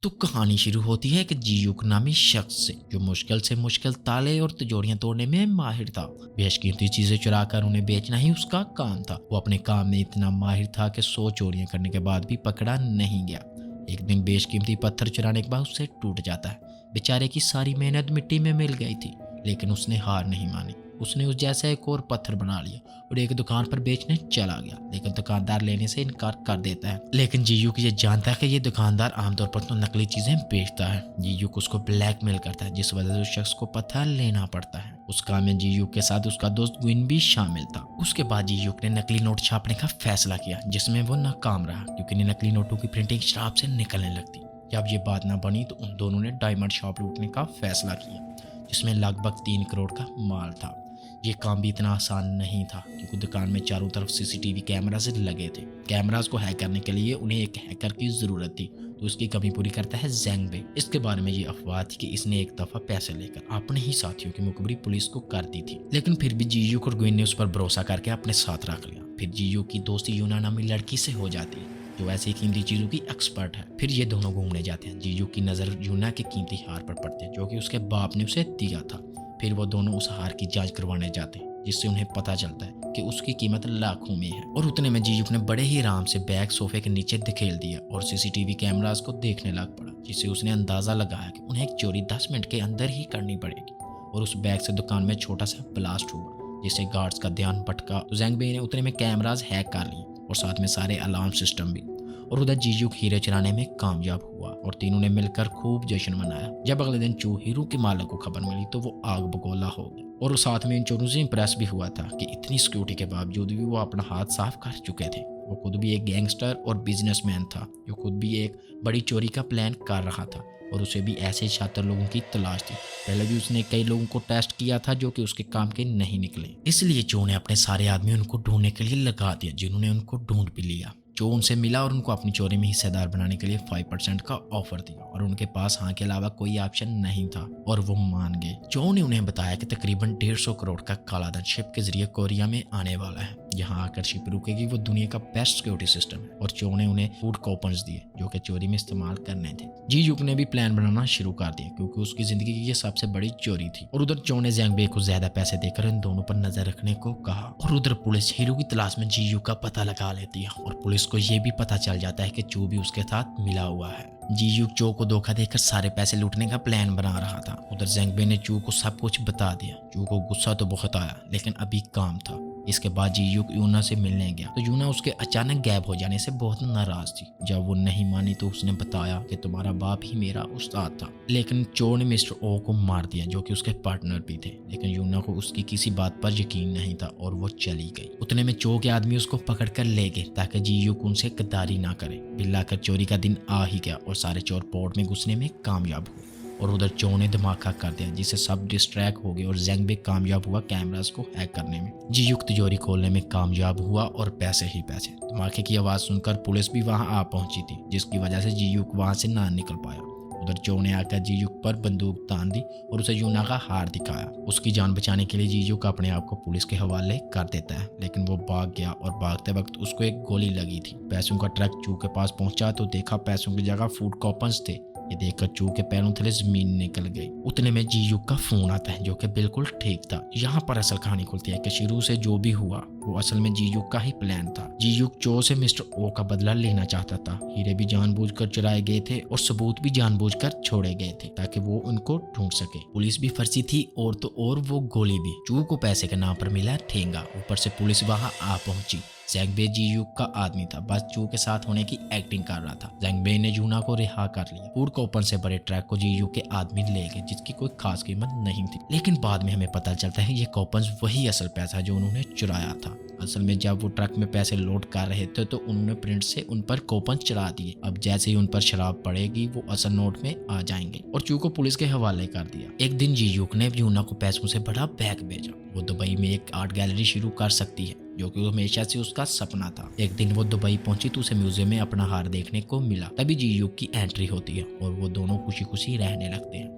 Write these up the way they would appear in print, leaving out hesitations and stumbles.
तो कहानी शुरू होती है कि जीयूक नामी शख्स से, जो मुश्किल से मुश्किल ताले और तिजोरियां तोड़ने में माहिर था। बेशकीमती चीजें चुरा कर उन्हें बेचना ही उसका काम था। वो अपने काम में इतना माहिर था कि 100 चोरियां करने के बाद भी पकड़ा नहीं गया। एक दिन बेशकीमती पत्थर चुराने के बाद उससे टूट जाता है। बेचारे की सारी मेहनत मिट्टी में मिल गई थी, लेकिन उसने हार नहीं मानी। उसने उस जैसा एक और पत्थर बना लिया और एक दुकान पर बेचने चला गया, लेकिन दुकानदार लेने से इनकार कर देता है। लेकिन जीयूक ये जानता है कि ये दुकानदार आमतौर पर तो नकली चीजें बेचता है। जीयूक उसको ब्लैकमेल करता है, जिस वजह से उस शख्स को पत्थर लेना पड़ता है। उस काम में जीयूक के साथ उसका दोस्त ग्विन भी शामिल था। उसके बाद जीयूक ने नकली नोट छापने का फैसला किया, जिसमें वो नाकाम रहा, क्योंकि नकली नोटों की प्रिंटिंग शराब से निकलने लगती। जब ये बात ना बनी तो उन दोनों ने डायमंड शॉप लूटने का फैसला किया, जिसमें लगभग 3 करोड़ का माल था। ये काम भी इतना आसान नहीं था, क्योंकि दुकान में चारों तरफ सीसीटीवी कैमरास लगे थे। कैमरास को हैक करने के लिए उन्हें एक हैकर की जरूरत थी, तो उसकी कमी पूरी करता है ज़ैंग बे। इसके बारे में ये अफवाह थी कि इसने एक दफा पैसे लेकर अपने ही साथियों की मुखबिरी पुलिस को कर दी थी, लेकिन फिर भी जीयूक और ग्विन ने उस पर भरोसा करके अपने साथ रख लिया। फिर जीयूक की दोस्ती यूना नामी लड़की से हो जाती है, जो ऐसी कीमती चीजों की एक्सपर्ट है। फिर ये दोनों घूमने जाते हैं। जीयूक की नजर यूना के कीमती हार पर पड़ती है, जो कि उसके बाप ने उसे दिया था। फिर वो दोनों उस हार की जांच करवाने जाते हैं, जिससे उन्हें पता चलता है कि उसकी कीमत लाखों में है। और उतने में जीयूक ने बड़े ही आराम से बैग सोफे के नीचे धकेल दिया और सीसीटीवी कैमरास को देखने लग पड़ा, जिससे उसने अंदाजा लगाया कि उन्हें एक चोरी 10 मिनट के अंदर ही करनी पड़ेगी। और उस बैग से दुकान में छोटा सा ब्लास्ट हुआ, जिससे गार्ड्स का ध्यान भटका। तो ज़ैंग बे ने उतने में कैमरास हैक कर लिए और साथ में सारे अलार्म सिस्टम भी। और उधर जीयूक हीरे चुराने में कामयाब हुआ और तीनों ने मिलकर खूब जश्न मनाया। जब अगले दिन चू हीरो के मालिक को खबर मिली तो वो आग बगोला हो गया, और साथ में इन चोरों से इंप्रेस भी हुआ था कि इतनी सिक्योरिटी के बावजूद भी वो अपना हाथ साफ कर चुके थे। वो खुद भी एक गैंगस्टर और बिजनेसमैन था, जो खुद भी एक बड़ी चोरी का प्लान कर रहा था, और उसे भी ऐसे शातिर लोगों की तलाश थी। पहले भी उसने कई लोगों को टेस्ट किया था, जो कि उसके काम के नहीं निकले। इसलिए चो ने अपने सारे आदमी उनको ढूंढने के लिए लगा दिया, जिन्होंने उनको ढूंढ भी लिया। जो उनसे मिला और उनको अपनी चोरी में हिस्सेदार बनाने के लिए 5% का ऑफर दिया, और उनके पास हाँ के अलावा कोई ऑप्शन नहीं था, और वो मान गए। जो ने उन्हें बताया कि तकरीबन 150 करोड़ का काला धन शिप के जरिए कोरिया में आने वाला है। यहाँ आकर शिप रुकेगी, वो दुनिया का बेस्ट सिक्योरिटी सिस्टम है। और चो ने उन्हें फूड कूपन्स दिए, जो कि चोरी में इस्तेमाल करने थे। जीयूक ने भी प्लान बनाना शुरू कर दिया, क्योंकि उसकी जिंदगी की ये सबसे बड़ी चोरी थी। और उधर चो ने ज़ैंग बे को ज्यादा पैसे देकर इन दोनों पर नजर रखने को कहा। और उधर पुलिस हीरो की तलाश में जीयूक का पता लगा लेती है, और पुलिस को ये भी पता चल जाता है कि चो भी उसके साथ मिला हुआ है। जीयूक चो को धोखा देकर सारे पैसे लूटने का प्लान बना रहा था। उधर ज़ैंग बे ने चो को सब कुछ बता दिया। चो को गुस्सा तो बहुत आया, लेकिन अभी काम था। इसके बाद जीयूक यूना से मिलने गया, तो यूना उसके अचानक गायब हो जाने से बहुत नाराज थी। जब वो नहीं मानी तो उसने बताया कि तुम्हारा बाप ही मेरा उस्ताद था। लेकिन चो ने मिस्टर ओ को मार दिया, जो कि उसके पार्टनर भी थे। लेकिन यूना को उसकी किसी बात पर यकीन नहीं था, और वो चली गई। उतने में चो के आदमी उसको पकड़ कर ले गए, ताकि जीयूक उनसे गद्दारी ना करे। बिल आकर चोरी का दिन आ ही गया, और सारे चोर पोर्ट में घुसने में कामयाब हुए। और उधर चो ने धमाका कर दिया, जिससे सब डिस्ट्रैक्ट हो गए, और ज़ैंग बे कामयाब हुआ कैमरास को हैक करने में। जीयूक तिजोरी खोलने में कामयाब हुआ, और पैसे ही पैसे। धमाके की आवाज सुनकर पुलिस भी वहां आ पहुंची थी, जिसकी वजह से जीयूक वहां से ना निकल पाया। उधर चो ने आकर जीयूक पर बंदूक तान दी और उसे यूना का हार दिखाया। उसकी जान बचाने के लिए जीयूक अपने आप को पुलिस के हवाले कर देता है, लेकिन वो भाग गया, और भागते वक्त उसको एक गोली लगी थी। पैसों का ट्रक चो के पास पहुंचा तो देखा पैसों की जगह फूड कूपन्स थे। ये देखकर चो के पैरों तले जमीन निकल गई। उतने में जीयूक का फोन आता है, जो कि बिल्कुल ठीक था। यहाँ पर असल कहानी खुलती है कि शुरू से जो भी हुआ वो असल में जीयूक का ही प्लान था। जीयूक चो से मिस्टर ओ का बदला लेना चाहता था। हीरे भी जानबूझकर चुराए गए थे, और सबूत भी जानबूझकर छोड़े गए थे, ताकि वो उनको ढूंढ सके। पुलिस भी फंसी थी, और तो और वो गोली भी। चो को पैसे के नाम पर मिला ठेंगा, ऊपर से पुलिस वहां आ पहुंची। ज़ैंग बे जीयूक का आदमी था, बस चो के साथ होने की एक्टिंग कर रहा था। ज़ैंग बे ने यूना को रिहा कर लिया। फूड कूपन से बड़े ट्रक को जीयूक के आदमी ले गए, जिसकी कोई खास कीमत नहीं थी। लेकिन बाद में हमें पता चलता है ये कूपन वही असल पैसा जो उन्होंने चुराया था। असल में जब वो ट्रक में पैसे लोड कर रहे थे, तो उन्होंने प्रिंट से उन पर कूपन चढ़ा दिए। अब जैसे ही उन पर शराब पड़ेगी, वो असल नोट में आ जाएंगे, और चू को पुलिस के हवाले कर दिया। एक दिन जीयूक ने यूना को पैसों से बड़ा बैग भेजा। वो दुबई में एक आर्ट गैलरी शुरू कर सकती है, जो कि हमेशा से उसका सपना था। एक दिन वो दुबई पहुंची तो उसे म्यूजियम में अपना हार देखने को मिला। तभी जीयूक की एंट्री होती है, और वो दोनों खुशी खुशी रहने लगते हैं।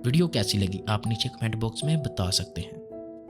वीडियो कैसी लगी आप नीचे कमेंट बॉक्स में बता सकते हैं।